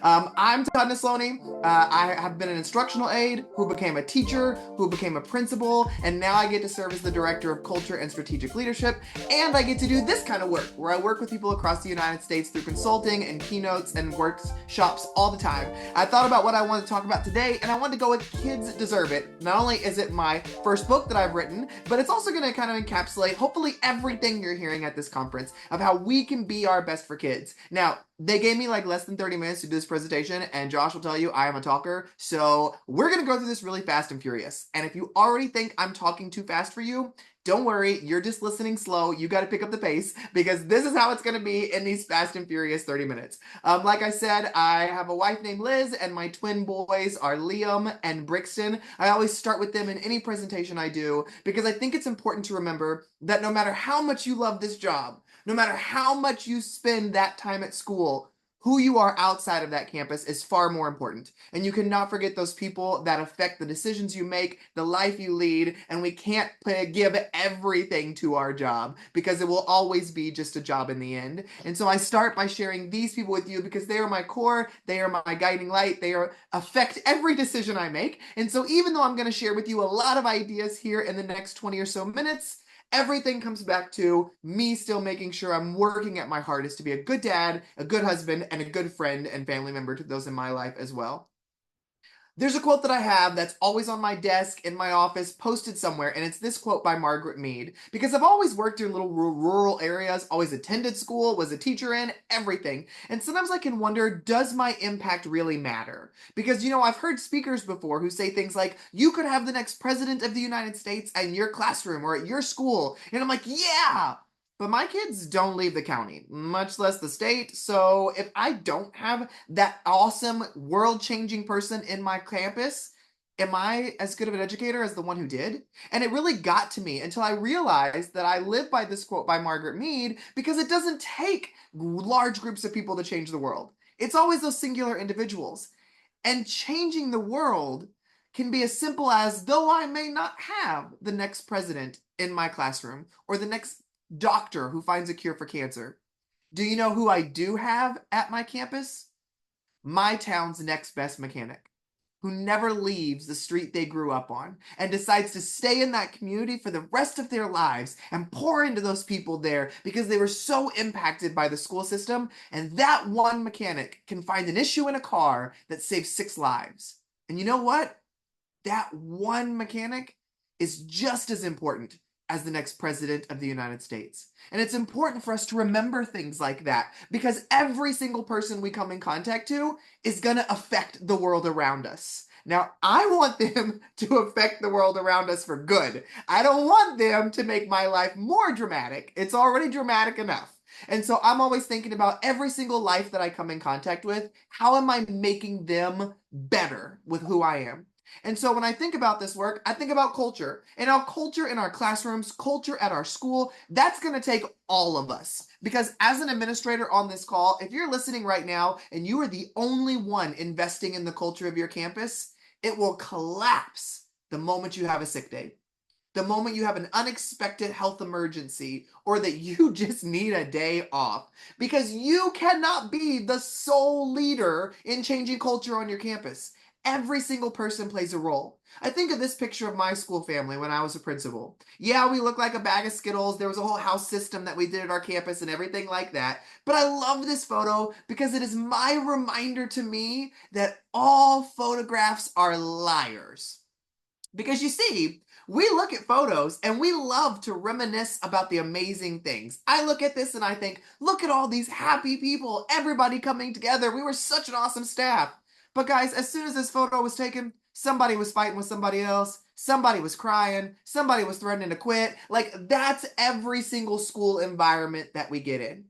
I'm Todd Nesloney. I have been an instructional aide who became a teacher, who became a principal, and now I get to serve as the director of culture and strategic leadership. And I get to do this kind of work where I work with people across the United States through consulting and keynotes and workshops all the time. I thought about what I wanted to talk about today, and I wanted to go with Kids Deserve It. Not only is it my first book that I've written, but it's also going to kind of encapsulate hopefully everything you're hearing at this conference of how we can be our best for kids. Now, they gave me like less than 30 minutes to do this presentation, and Josh will tell you I am a talker, so we're going to go through this really fast and furious. And if you already think I'm talking too fast for you, don't worry, you're just listening slow. You got to pick up the pace because this is how it's going to be in these fast and furious 30 minutes. Like I said, I have a wife named Liz, and my twin boys are Liam and Brixton. I always start with them in any presentation I do because I think it's important to remember that no matter how much you love this job, no matter how much you spend that time at school, who you are outside of that campus is far more important. And you cannot forget those people that affect the decisions you make, the life you lead, and we can't give everything to our job because it will always be just a job in the end. And so I start by sharing these people with you because they are my core, they are my guiding light, affect every decision I make. And so even though I'm going to share with you a lot of ideas here in the next 20 or so minutes, everything comes back to me still making sure I'm working at my hardest to be a good dad, a good husband, and a good friend and family member to those in my life as well. There's a quote that I have that's always on my desk in my office, posted somewhere, and it's this quote by Margaret Mead. Because I've always worked in little rural areas, always attended school, was a teacher in, everything. And sometimes I can wonder, does my impact really matter? Because, I've heard speakers before who say things like, you could have the next president of the United States in your classroom or at your school. And I'm like, yeah! But my kids don't leave the county, much less the state. So if I don't have that awesome world-changing person in my campus, am I as good of an educator as the one who did? And it really got to me until I realized that I live by this quote by Margaret Mead because it doesn't take large groups of people to change the world. It's always those singular individuals. And changing the world can be as simple as, though I may not have the next president in my classroom or the next doctor who finds a cure for cancer. Do you know who I do have at my campus? My town's next best mechanic, who never leaves the street they grew up on and decides to stay in that community for the rest of their lives and pour into those people there because they were so impacted by the school system. And that one mechanic can find an issue in a car that saves 6 lives. And you know what? That one mechanic is just as important as the next president of the United States. And it's important for us to remember things like that because every single person we come in contact to is going to affect the world around us. Now, I want them to affect the world around us for good. I don't want them to make my life more dramatic. It's already dramatic enough. And so I'm always thinking about every single life that I come in contact with. How am I making them better with who I am? And so when I think about this work, I think about culture. And our culture in our classrooms, culture at our school, that's going to take all of us. Because as an administrator on this call, if you're listening right now and you are the only one investing in the culture of your campus, it will collapse the moment you have a sick day. The moment you have an unexpected health emergency or that you just need a day off because you cannot be the sole leader in changing culture on your campus. Every single person plays a role. I think of this picture of my school family when I was a principal. Yeah, we look like a bag of Skittles. There was a whole house system that we did at our campus and everything like that. But I love this photo because it is my reminder to me that all photographs are liars. Because you see, we look at photos and we love to reminisce about the amazing things. I look at this and I think, look at all these happy people, everybody coming together. We were such an awesome staff. But guys, as soon as this photo was taken, somebody was fighting with somebody else. Somebody was crying. Somebody was threatening to quit. Like, that's every single school environment that we get in.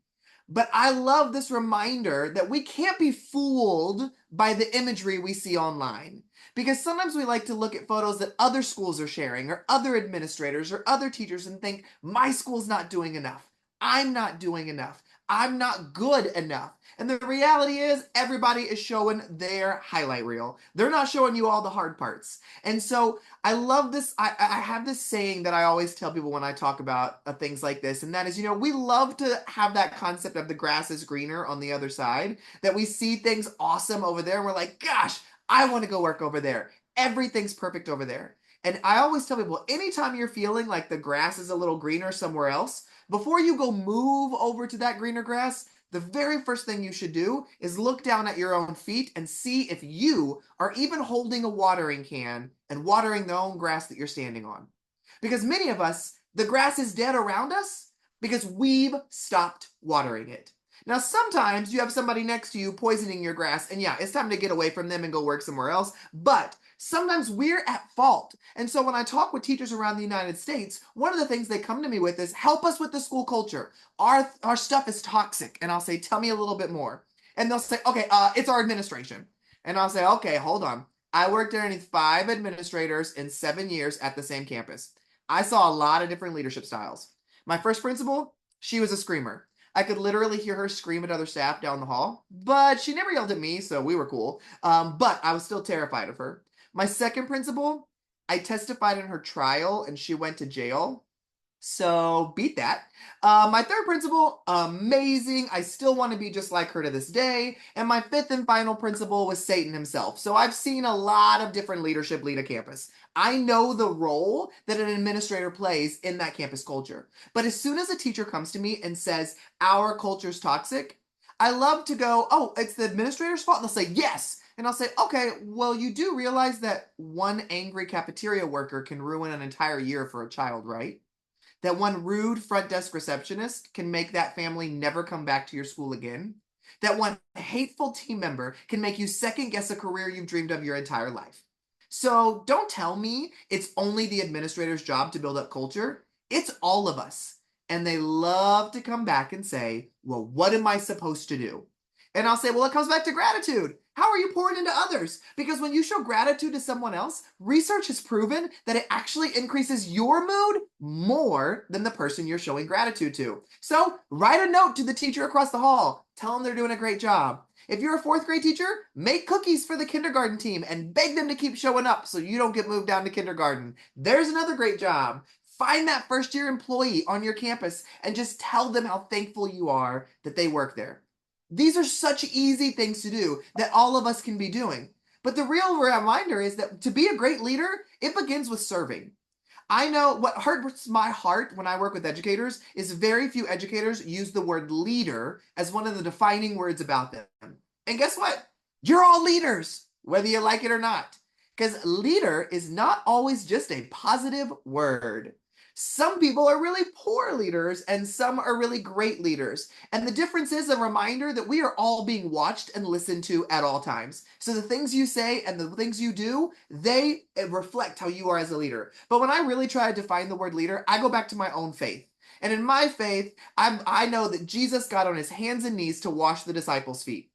But I love this reminder that we can't be fooled by the imagery we see online. Because sometimes we like to look at photos that other schools are sharing or other administrators or other teachers and think, my school's not doing enough. I'm not doing enough. I'm not good enough. And the reality is everybody is showing their highlight reel. They're not showing you all the hard parts. And so I love this. I have this saying that I always tell people when I talk about things like this. And that is, we love to have that concept of the grass is greener on the other side, that we see things awesome over there. And we're like, gosh, I want to go work over there. Everything's perfect over there. And I always tell people, anytime you're feeling like the grass is a little greener somewhere else, before you go move over to that greener grass, the very first thing you should do is look down at your own feet and see if you are even holding a watering can and watering the own grass that you're standing on. Because many of us, the grass is dead around us because we've stopped watering it. Now, sometimes you have somebody next to you poisoning your grass, and yeah, it's time to get away from them and go work somewhere else. But sometimes we're at fault. And so when I talk with teachers around the United States, one of the things they come to me with is, help us with the school culture. Our stuff is toxic. And I'll say, tell me a little bit more. And they'll say, okay, it's our administration. And I'll say, okay, hold on. I worked underneath 5 administrators in 7 years at the same campus. I saw a lot of different leadership styles. My first principal, she was a screamer. I could literally hear her scream at other staff down the hall, but she never yelled at me, so we were cool. But I was still terrified of her. My second principal, I testified in her trial and she went to jail. So beat that. My third principal, amazing. I still want to be just like her to this day. And my fifth and final principal was Satan himself. So I've seen a lot of different leadership lead a campus. I know the role that an administrator plays in that campus culture. But as soon as a teacher comes to me and says, our culture's toxic, I love to go, oh, it's the administrator's fault. And they'll say, yes. And I'll say, okay, well, you do realize that one angry cafeteria worker can ruin an entire year for a child, right? That one rude front desk receptionist can make that family never come back to your school again. That one hateful team member can make you second guess a career you've dreamed of your entire life. So don't tell me it's only the administrator's job to build up culture. It's all of us. And they love to come back and say, well, what am I supposed to do? And I'll say, well, it comes back to gratitude. How are you pouring into others? Because when you show gratitude to someone else, research has proven that it actually increases your mood more than the person you're showing gratitude to. So write a note to the teacher across the hall. Tell them they're doing a great job. If you're a 4th grade teacher, make cookies for the kindergarten team and beg them to keep showing up so you don't get moved down to kindergarten. There's another great job. Find that first-year employee on your campus and just tell them how thankful you are that they work there. These are such easy things to do that all of us can be doing. But the real reminder is that to be a great leader, it begins with serving. I know what hurts my heart when I work with educators is very few educators use the word leader as one of the defining words about them. And guess what? You're all leaders, whether you like it or not. Because leader is not always just a positive word. Some people are really poor leaders and some are really great leaders. And the difference is a reminder that we are all being watched and listened to at all times. So the things you say and the things you do, they reflect how you are as a leader. But when I really try to define the word leader, I go back to my own faith. And in my faith, I know that Jesus got on his hands and knees to wash the disciples' feet.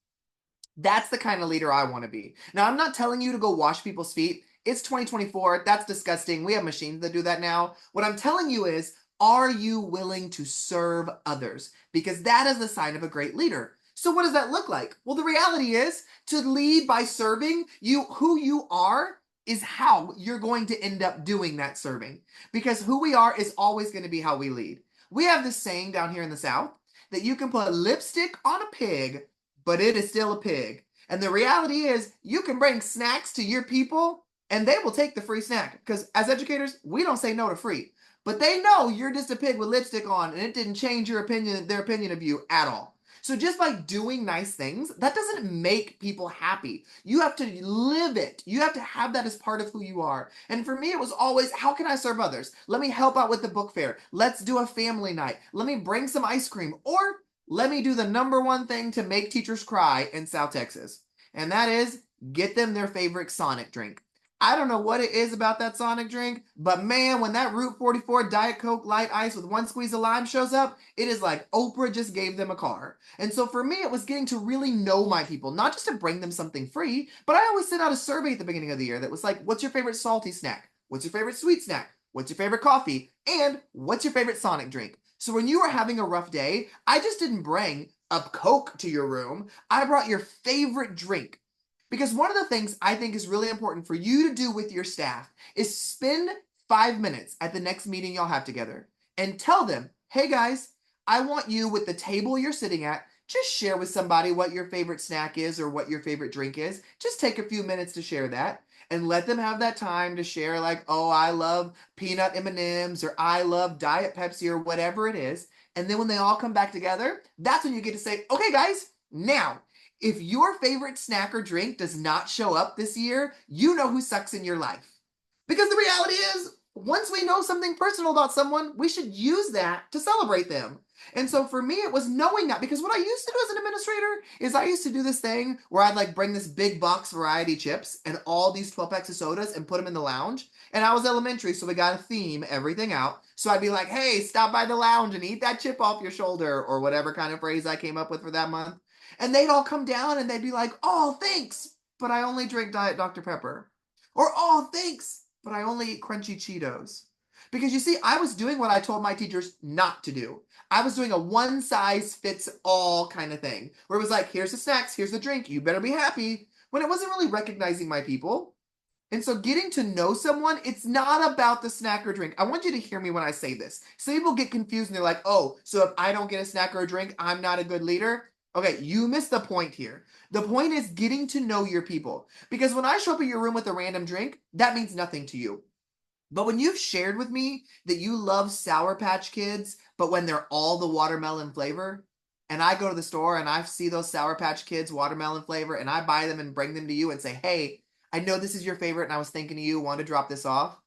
That's the kind of leader I want to be. Now, I'm not telling you to go wash people's feet. It's 2024. That's disgusting. We have machines that do that now. What I'm telling you is, are you willing to serve others? Because that is the sign of a great leader. So what does that look like? Well, the reality is to lead by serving. Who you are is how you're going to end up doing that serving. Because who we are is always going to be how we lead. We have this saying down here in the South that you can put lipstick on a pig, but it is still a pig. And the reality is you can bring snacks to your people and they will take the free snack. Because as educators, we don't say no to free. But they know you're just a pig with lipstick on and it didn't change their opinion of you at all. So just by doing nice things, that doesn't make people happy. You have to live it. You have to have that as part of who you are. And for me, it was always, how can I serve others? Let me help out with the book fair. Let's do a family night. Let me bring some ice cream. Or let me do the number one thing to make teachers cry in South Texas. And that is get them their favorite Sonic drink. I don't know what it is about that Sonic drink, but man, when that Route 44 Diet Coke Light Ice with 1 squeeze of lime shows up, it is like Oprah just gave them a car. And so for me, it was getting to really know my people, not just to bring them something free, but I always sent out a survey at the beginning of the year that was like, what's your favorite salty snack? What's your favorite sweet snack? What's your favorite coffee? And what's your favorite Sonic drink? So when you were having a rough day, I just didn't bring a Coke to your room. I brought your favorite drink. Because one of the things I think is really important for you to do with your staff is spend 5 minutes at the next meeting y'all have together and tell them, hey guys, I want you with the table you're sitting at, just share with somebody what your favorite snack is or what your favorite drink is. Just take a few minutes to share that and let them have that time to share, like, oh, I love peanut M&Ms or I love Diet Pepsi or whatever it is. And then when they all come back together, that's when you get to say, okay guys, now if your favorite snack or drink does not show up this year, you know who sucks in your life. Because the reality is, once we know something personal about someone, we should use that to celebrate them. And so for me, it was knowing that, because what I used to do as an administrator is I used to do this thing where I'd like bring this big box variety chips and all these 12 packs of sodas and put them in the lounge. And I was elementary, so we got to theme everything out. So I'd be like, hey, stop by the lounge and eat that chip off your shoulder, or whatever kind of phrase I came up with for that month. And they'd all come down and they'd be like, oh, thanks, but I only drink Diet Dr. Pepper. Or, oh, thanks, but I only eat crunchy Cheetos. Because you see, I was doing what I told my teachers not to do. I was doing a one size fits all kind of thing, where it was like, here's the snacks, here's the drink, you better be happy, when it wasn't really recognizing my people. And so getting to know someone, it's not about the snack or drink. I want you to hear me when I say this. Some people get confused and they're like, oh, so if I don't get a snack or a drink, I'm not a good leader. Okay, you missed the point here. The point is getting to know your people. Because when I show up at your room with a random drink, that means nothing to you. But when you've shared with me that you love Sour Patch Kids, but when they're all the watermelon flavor, and I go to the store and I see those Sour Patch Kids watermelon flavor and I buy them and bring them to you and say, hey, I know this is your favorite and I was thinking of you, wanted to drop this off.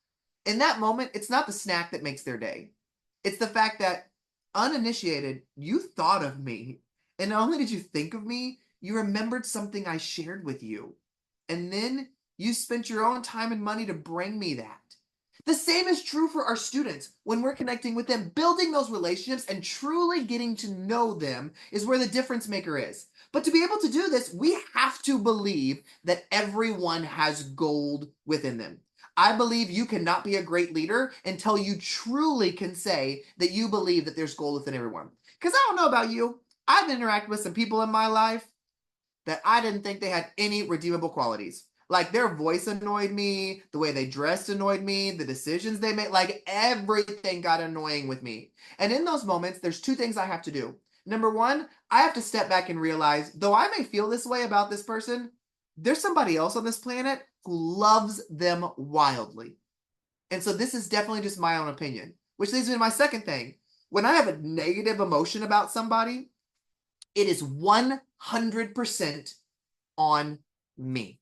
In that moment, it's not the snack that makes their day. It's the fact that, uninitiated, you thought of me. And not only did you think of me, you remembered something I shared with you. And then you spent your own time and money to bring me that. The same is true for our students. When we're connecting with them, building those relationships and truly getting to know them is where the difference maker is. But to be able to do this, we have to believe that everyone has gold within them. I believe you cannot be a great leader until you truly can say that you believe that there's gold within everyone. Because I don't know about you, I've interacted with some people in my life that I didn't think they had any redeemable qualities. Like their voice annoyed me, the way they dressed annoyed me, the decisions they made, like everything got annoying with me. And in those moments, there's two things I have to do. Number one, I have to step back and realize, though I may feel this way about this person, there's somebody else on this planet who loves them wildly. And so this is definitely just my own opinion, which leads me to my second thing. When I have a negative emotion about somebody, it is 100% on me.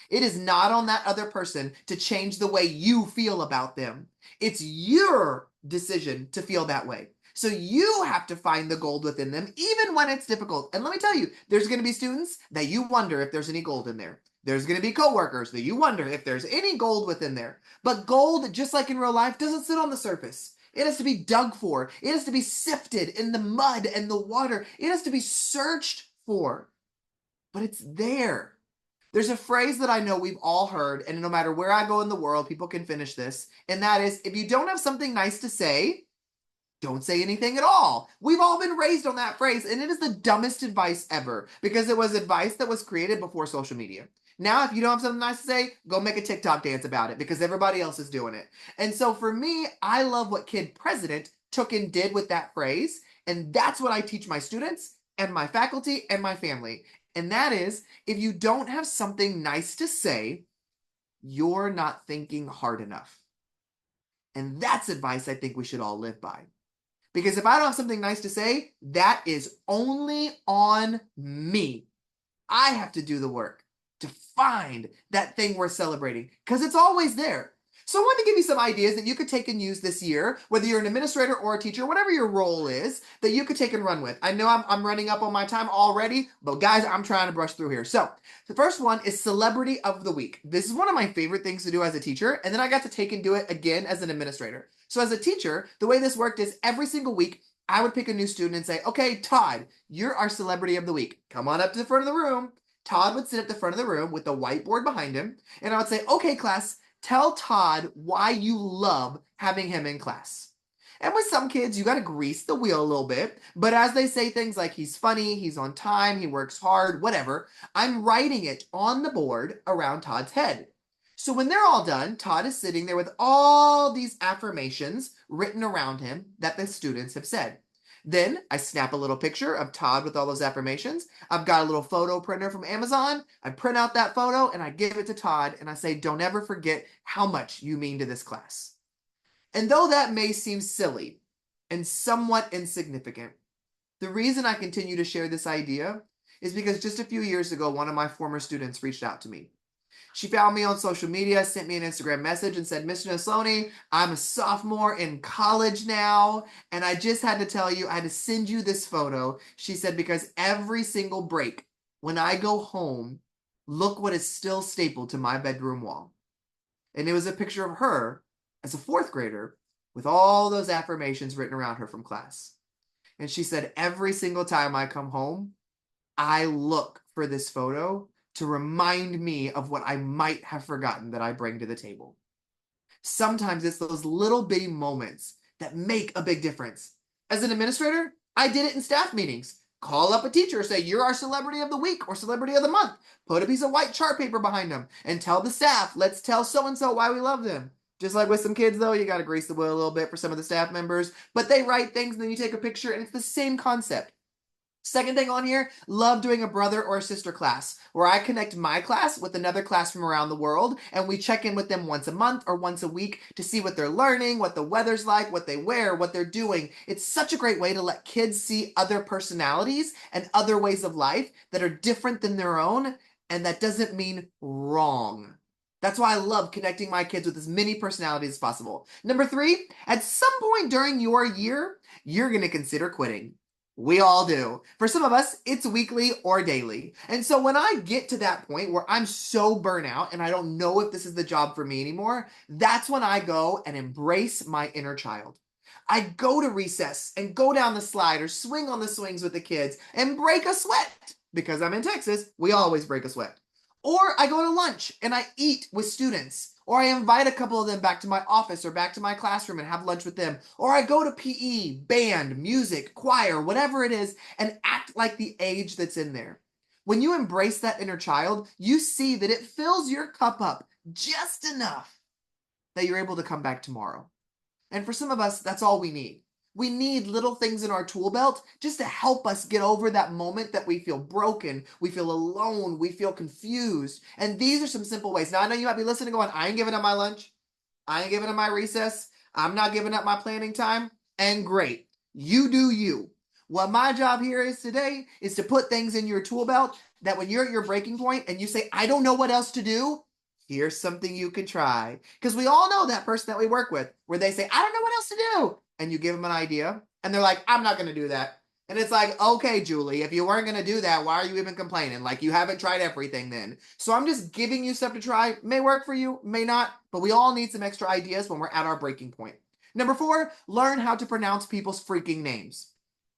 It is not on that other person to change the way you feel about them. It's your decision to feel that way. So you have to find the gold within them, even when it's difficult. And let me tell you, there's going to be students that you wonder if there's any gold in there. There's going to be coworkers that you wonder if there's any gold within there. But gold, just like in real life, doesn't sit on the surface. It has to be dug for. It has to be sifted in the mud and the water. It has to be searched for. But it's there. There's a phrase that I know we've all heard, and no matter where I go in the world, people can finish this, and that is, if you don't have something nice to say, don't say anything at all. We've all been raised on that phrase, and it is the dumbest advice ever, because it was advice that was created before social media. Now, if you don't have something nice to say, go make a TikTok dance about it, because everybody else is doing it. And so for me, I love what Kid President took and did with that phrase, and that's what I teach my students and my faculty and my family. And that is, if you don't have something nice to say, you're not thinking hard enough. And that's advice I think we should all live by. Because if I don't have something nice to say, that is only on me. I have to do the work to find that thing worth celebrating, because it's always there. So I wanted to give you some ideas that you could take and use this year, whether you're an administrator or a teacher, whatever your role is, that you could take and run with. I know I'm running up on my time already, but guys, I'm trying to brush through here. So the first one is Celebrity of the Week. This is one of my favorite things to do as a teacher, and then I got to take and do it again as an administrator. So as a teacher, the way this worked is every single week, I would pick a new student and say, okay, Todd, you're our Celebrity of the Week. Come on up to the front of the room. Todd would sit at the front of the room with the whiteboard behind him, and I would say, okay, class, tell Todd why you love having him in class. And with some kids, you got to grease the wheel a little bit. But as they say things like he's funny, he's on time, he works hard, whatever, I'm writing it on the board around Todd's head. So when they're all done, Todd is sitting there with all these affirmations written around him that the students have said. Then I snap a little picture of Todd with all those affirmations. I've got a little photo printer from Amazon. I print out that photo and I give it to Todd and I say, don't ever forget how much you mean to this class. And though that may seem silly and somewhat insignificant, the reason I continue to share this idea is because just a few years ago, one of my former students reached out to me. She found me on social media, sent me an Instagram message and said, Mr. Nesloney, I'm a sophomore in college now, and I just had to tell you, I had to send you this photo. She said, because every single break, when I go home, look what is still stapled to my bedroom wall. And it was a picture of her as a fourth grader with all those affirmations written around her from class. And she said, every single time I come home, I look for this photo to remind me of what I might have forgotten that I bring to the table. Sometimes it's those little bitty moments that make a big difference. As an administrator, I did it in staff meetings. Call up a teacher, say, you're our celebrity of the week or celebrity of the month. Put a piece of white chart paper behind them and tell the staff, let's tell so-and-so why we love them. Just like with some kids, though, you got to grease the wheel a little bit for some of the staff members. But they write things and then you take a picture and it's the same concept. Second thing on here, love doing a brother or a sister class where I connect my class with another class from around the world and we check in with them once a month or once a week to see what they're learning, what the weather's like, what they wear, what they're doing. It's such a great way to let kids see other personalities and other ways of life that are different than their own, and that doesn't mean wrong. That's why I love connecting my kids with as many personalities as possible. Number 3, at some point during your year, you're going to consider quitting. We all do. For some of us, it's weekly or daily. And so when I get to that point where I'm so burnt out and I don't know if this is the job for me anymore, that's when I go and embrace my inner child. I go to recess and go down the slide or swing on the swings with the kids and break a sweat. Because I'm in Texas, we always break a sweat. Or I go to lunch and I eat with students. Or I invite a couple of them back to my office or back to my classroom and have lunch with them. Or I go to PE, band, music, choir, whatever it is, and act like the age that's in there. When you embrace that inner child, you see that it fills your cup up just enough that you're able to come back tomorrow. And for some of us, that's all we need. We need little things in our tool belt just to help us get over that moment that we feel broken, we feel alone, we feel confused. And these are some simple ways. Now, I know you might be listening going, I ain't giving up my lunch. I ain't giving up my recess. I'm not giving up my planning time. And great, you do you. What my job here is today is to put things in your tool belt that when you're at your breaking point and you say, I don't know what else to do, here's something you can try. Because we all know that person that we work with where they say, I don't know what else to do. And you give them an idea and they're like, I'm not going to do that. And it's like, okay, Julie, if you weren't going to do that, why are you even complaining? Like, you haven't tried everything then. So I'm just giving you stuff to try. May work for you, may not, but we all need some extra ideas when we're at our breaking point. Number 4, learn how to pronounce people's freaking names.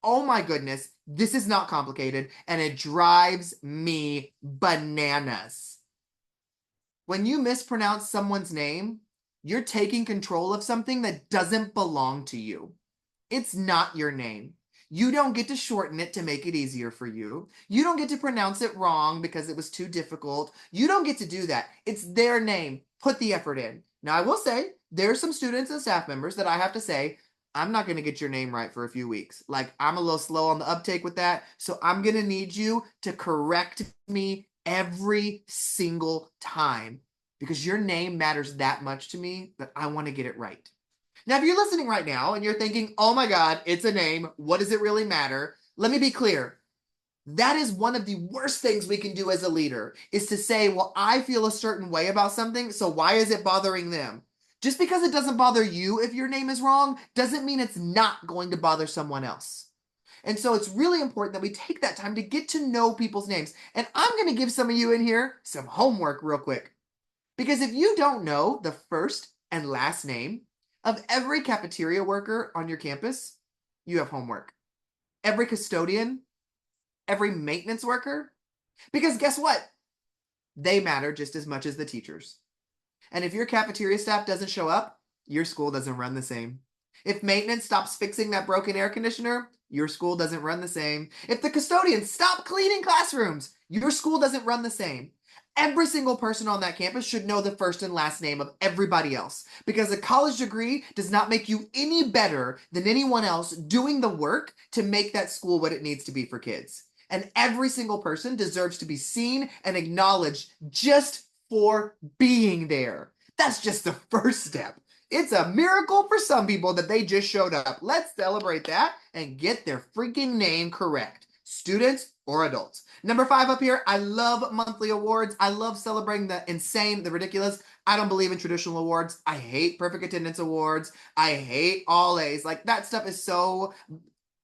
Oh my goodness, this is not complicated and it drives me bananas. When you mispronounce someone's name, you're taking control of something that doesn't belong to you. It's not your name. You don't get to shorten it to make it easier for you. You don't get to pronounce it wrong because it was too difficult. You don't get to do that. It's their name. Put the effort in. Now, I will say, there's some students and staff members that I have to say, I'm not going to get your name right for a few weeks. Like, I'm a little slow on the uptake with that. So I'm going to need you to correct me every single time because your name matters that much to me that I want to get it right. Now, if you're listening right now and you're thinking, oh my God, it's a name. What does it really matter? Let me be clear. That is one of the worst things we can do as a leader is to say, well, I feel a certain way about something, so why is it bothering them? Just because it doesn't bother you if your name is wrong doesn't mean it's not going to bother someone else. And so it's really important that we take that time to get to know people's names. And I'm going to give some of you in here some homework real quick. Because if you don't know the first and last name of every cafeteria worker on your campus, you have homework. Every custodian, every maintenance worker, because guess what? They matter just as much as the teachers. And if your cafeteria staff doesn't show up, your school doesn't run the same. If maintenance stops fixing that broken air conditioner, your school doesn't run the same. If the custodians stop cleaning classrooms, your school doesn't run the same. Every single person on that campus should know the first and last name of everybody else, because a college degree does not make you any better than anyone else doing the work to make that school what it needs to be for kids. And every single person deserves to be seen and acknowledged just for being there. That's just the first step. It's a miracle for some people that they just showed up. Let's celebrate that and get their freaking name correct. Students or adults. Number 5 up here, I love monthly awards. I love celebrating the insane, the ridiculous. I don't believe in traditional awards. I hate perfect attendance awards. I hate all A's. Like, that stuff is so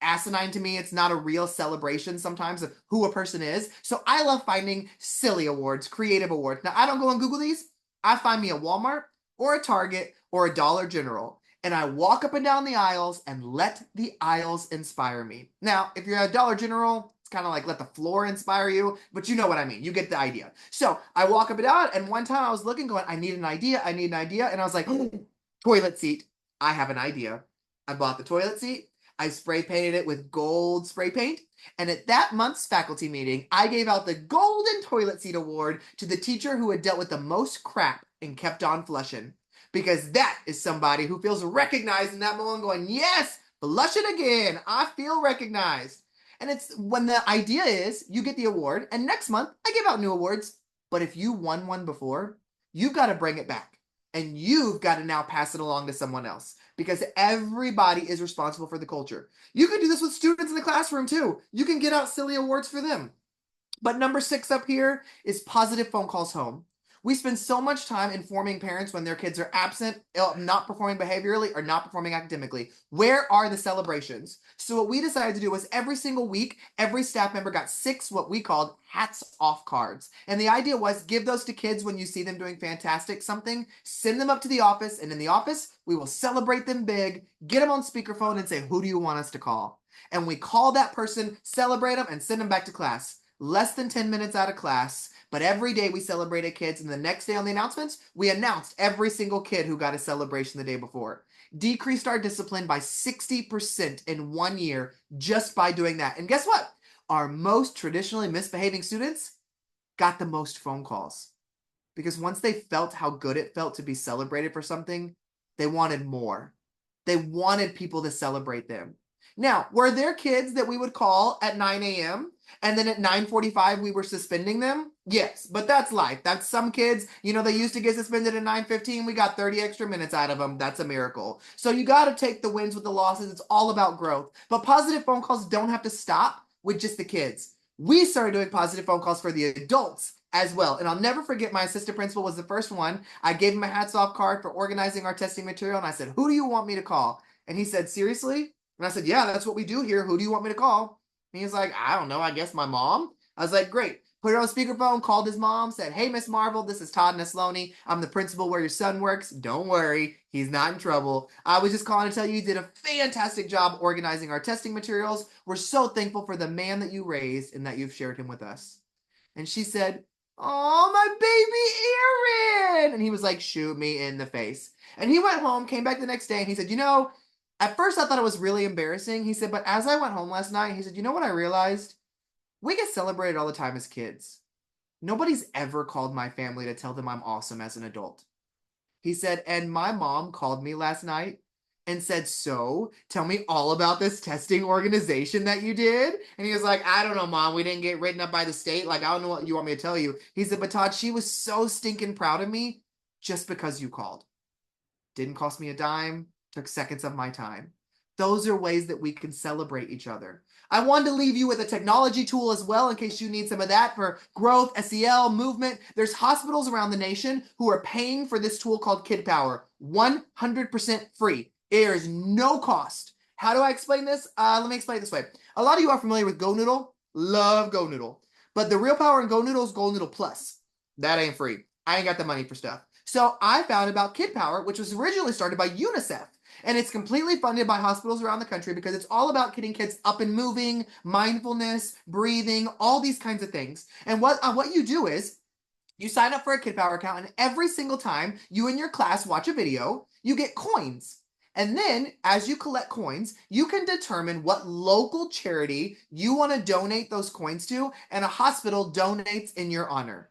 asinine to me. It's not a real celebration sometimes of who a person is. So I love finding silly awards, creative awards. Now, I don't go and Google these. I find me a Walmart or a Target or a Dollar General, and I walk up and down the aisles and let the aisles inspire me. Now, if you're a Dollar General, it's kind of like let the floor inspire you, but you know what I mean. You get the idea. So I walk up and down, and one time I was looking going, I need an idea, and I was like, toilet seat. I have an idea. I bought the toilet seat. I spray painted it with gold spray paint. And at that month's faculty meeting, I gave out the Golden Toilet Seat Award to the teacher who had dealt with the most crap and kept on flushing. Because that is somebody who feels recognized in that moment going, yes, flush it again. I feel recognized. And it's when the idea is you get the award, and next month I give out new awards. But if you won one before, you've got to bring it back. And you've got to now pass it along to someone else, because everybody is responsible for the culture. You can do this with students in the classroom too. You can get out silly awards for them. But number 6 up here is positive phone calls home. We spend so much time informing parents when their kids are absent, not performing behaviorally, or not performing academically. Where are the celebrations? So what we decided to do was every single week, every staff member got 6 what we called hats off cards. And the idea was give those to kids when you see them doing fantastic something, send them up to the office, and in the office, we will celebrate them big, get them on speakerphone and say, who do you want us to call? And we call that person, celebrate them, and send them back to class. Less than 10 minutes out of class, but every day we celebrated kids, and the next day on the announcements, we announced every single kid who got a celebration the day before. Decreased our discipline by 60% in 1 year just by doing that. And guess what? Our most traditionally misbehaving students got the most phone calls. Because once they felt how good it felt to be celebrated for something, they wanted more. They wanted people to celebrate them. Now, were there kids that we would call at 9 a.m. and then at 9:45 we were suspending them? Yes, but that's life. That's some kids, they used to get suspended at 9:15. We got 30 extra minutes out of them. That's a miracle. So you got to take the wins with the losses. It's all about growth. But positive phone calls don't have to stop with just the kids. We started doing positive phone calls for the adults as well. And I'll never forget, my assistant principal was the first one. I gave him a hats off card for organizing our testing material. And I said, who do you want me to call? And he said, seriously? And I said, yeah, that's what we do here. Who do you want me to call? And he's like, I don't know. I guess my mom. I was like, great. Put her on speakerphone, called his mom, said, hey, Miss Marvel, this is Todd Nesloney. I'm the principal where your son works. Don't worry. He's not in trouble. I was just calling to tell you did a fantastic job organizing our testing materials. We're so thankful for the man that you raised and that you've shared him with us. And she said, oh, my baby Aaron. And he was like, shoot me in the face. And he went home, came back the next day, and he said, at first I thought it was really embarrassing. He said, but as I went home last night, he said, you know what I realized? We get celebrated all the time as kids. Nobody's ever called my family to tell them I'm awesome as an adult. He said, and my mom called me last night and said, so tell me all about this testing organization that you did. And he was like, I don't know, Mom. We didn't get written up by the state. Like, I don't know what you want me to tell you. He said, but Todd, she was so stinking proud of me just because you called. Didn't cost me a dime. Took seconds of my time. Those are ways that we can celebrate each other. I wanted to leave you with a technology tool as well in case you need some of that for growth, SEL, movement. There's hospitals around the nation who are paying for this tool called Kid Power. 100% free. There is no cost. How do I explain this? Let me explain it this way. A lot of you are familiar with Go Noodle. Love Go Noodle. But the real power in Go Noodle is Go Noodle Plus. That ain't free. I ain't got the money for stuff. So I found about Kid Power, which was originally started by UNICEF. And it's completely funded by hospitals around the country because it's all about getting kids up and moving, mindfulness, breathing, all these kinds of things. And what you do is you sign up for a Kid Power account, and every single time you and your class watch a video, you get coins. And then as you collect coins, you can determine what local charity you want to donate those coins to, and a hospital donates in your honor.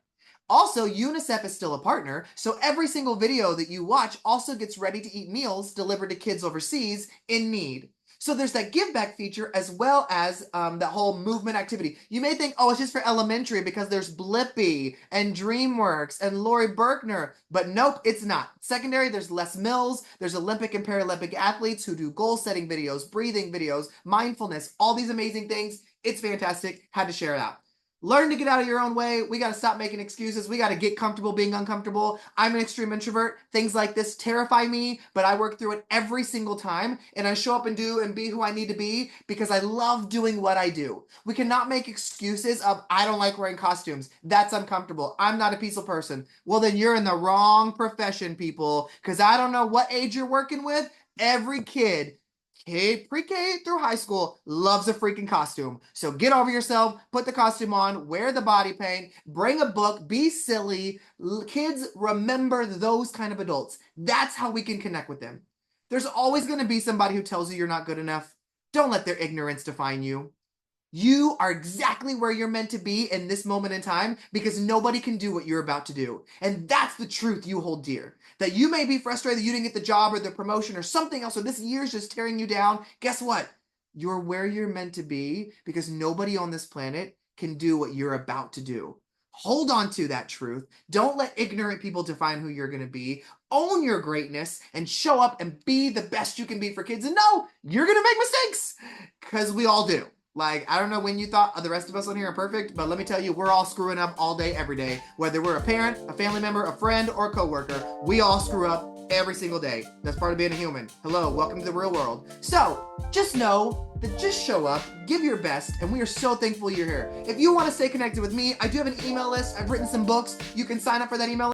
Also, UNICEF is still a partner, so every single video that you watch also gets ready-to-eat meals delivered to kids overseas in need. So there's that give back feature as well as that whole movement activity. You may think, oh, it's just for elementary because there's Blippi and DreamWorks and Lori Berkner, but nope, it's not. Secondary, there's Les Mills, there's Olympic and Paralympic athletes who do goal setting videos, breathing videos, mindfulness, all these amazing things. It's fantastic. Had to share it out. Learn to get out of your own way. We got to stop making excuses. We got to get comfortable being uncomfortable. I'm an extreme introvert. Things like this terrify me, but I work through it every single time. And I show up and do and be who I need to be because I love doing what I do. We cannot make excuses of, I don't like wearing costumes. That's uncomfortable. I'm not a peaceful person. Well, then you're in the wrong profession, people, because I don't know what age you're working with. Every kid, pre-K through high school, loves a freaking costume. So get over yourself, put the costume on, wear the body paint, bring a book, be silly. Kids, remember those kind of adults. That's how we can connect with them. There's always going to be somebody who tells you you're not good enough. Don't let their ignorance define you. You are exactly where you're meant to be in this moment in time because nobody can do what you're about to do. And that's the truth you hold dear. That you may be frustrated that you didn't get the job or the promotion or something else, or this year's just tearing you down. Guess what? You're where you're meant to be because nobody on this planet can do what you're about to do. Hold on to that truth. Don't let ignorant people define who you're going to be. Own your greatness and show up and be the best you can be for kids. And no, you're going to make mistakes because we all do. Like, I don't know when you thought the rest of us on here are perfect, but let me tell you, we're all screwing up all day, every day. Whether we're a parent, a family member, a friend, or a coworker, we all screw up every single day. That's part of being a human. Hello, welcome to the real world. So, just know that just show up, give your best, and we are so thankful you're here. If you want to stay connected with me, I do have an email list. I've written some books. You can sign up for that email list.